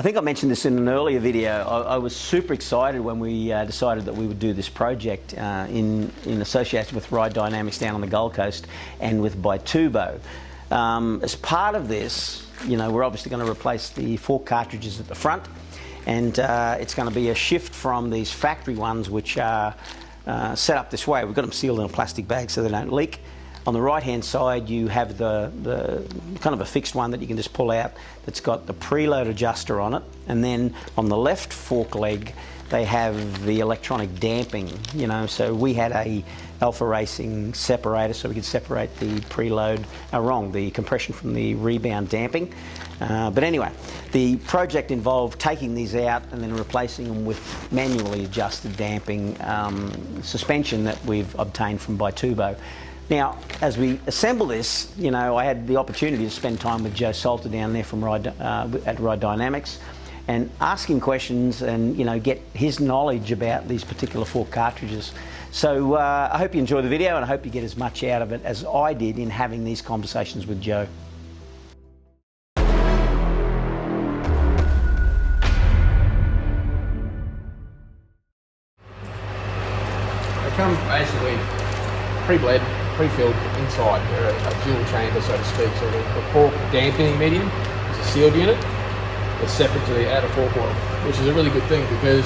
I think I mentioned this in an earlier video. I was super excited when we decided that we would do this project in association with Ride Dynamics down on the Gold Coast and with Bitubo. As part of this, you know, we're obviously going to replace the fork cartridges at the front, and it's going to be a shift from these factory ones which are set up this way. We've got them sealed in a plastic bag so they don't leak. On the right hand side you have the kind of a fixed one that you can just pull out that's got the preload adjuster on it, and then on the left fork leg they have the electronic damping, you know, so we had a Alpha Racing separator so we could separate the preload, the compression from the rebound damping. But anyway, the project involved taking these out and then replacing them with manually adjusted damping suspension that we've obtained from Bitubo. Now, as we assemble this, you know, I had the opportunity to spend time with Joe Salter down there from at Ride Dynamics and ask him questions and, you know, get his knowledge about these particular fork cartridges. So I hope you enjoy the video, and I hope you get as much out of it as I did in having these conversations with Joe. They come basically pre-bled, pre-filled inside. They're a dual chamber, so to speak. So the fork damping medium is a sealed unit. It's separate to the outer fork oil, which is a really good thing because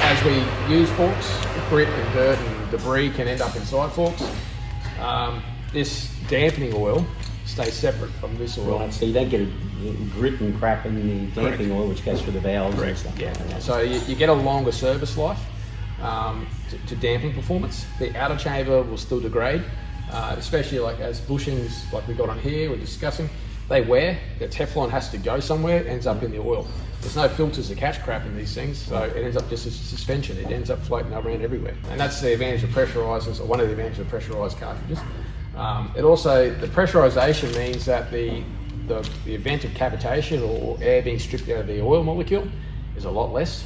as we use forks, grit and dirt and debris can end up inside forks. This dampening oil stays separate from this oil. Right, so you don't get a grit and crap in the damping oil which goes through the valves and stuff. Yeah. Like that. So you get a longer service life to damping performance. The outer chamber will still degrade, especially like as bushings like we got on here, we're discussing. They wear, the Teflon has to go somewhere, it ends up in the oil. There's no filters to catch crap in these things, so it ends up just as suspension. It ends up floating around everywhere. And that's the advantage of pressurizers, or one of the advantages of pressurized cartridges. It also, the pressurization means that the event of cavitation or air being stripped out of the oil molecule is a lot less,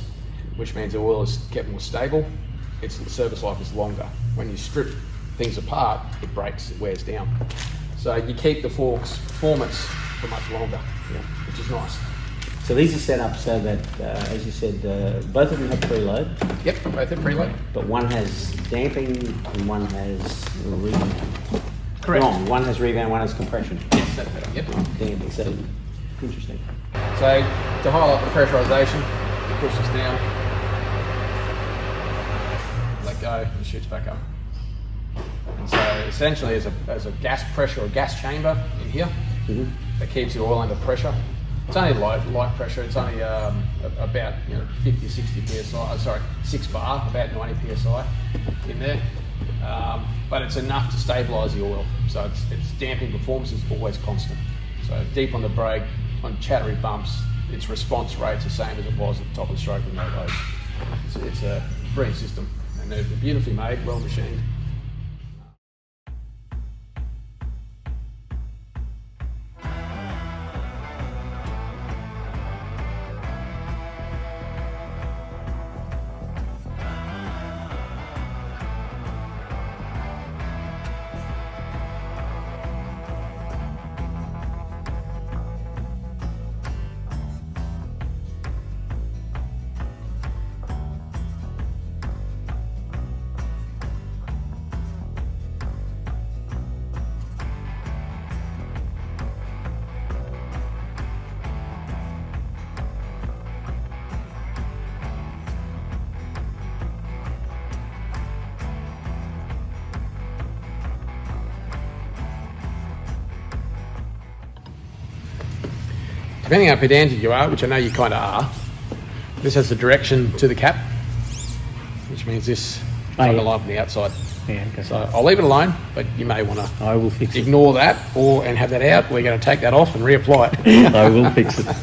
which means the oil is kept more stable. Its service life is longer. When you strip things apart, it breaks, it wears down. So you keep the fork's performance for much longer, which is nice. So these are set up so that, as you said, both of them have preload. Yep, both have preload. But one has damping and one has rebound. Correct. Wrong. One has rebound, one has compression. Yes, that's better. Yep. Damping. So interesting. So to highlight the pressurization, you push this down, let go, and it shoots back up. And so essentially as a gas pressure or gas chamber in here that keeps the oil under pressure. It's only light pressure, it's only about 50, 60 psi, 6 bar, about 90 psi in there. But it's enough to stabilise the oil. So its damping performance is always constant. So deep on the brake, on chattery bumps, its response rate's the same as it was at the top of the stroke with no load. It's a brilliant system, and they're beautifully made, well machined. Depending on how pedantic you are, which I know you kind of are, this has the direction to the cap, which means this is on the line from the outside. Yeah, okay. So I'll leave it alone, but you may want to I will fix ignore that and have that out. We're going to take that off and reapply it. I will fix it.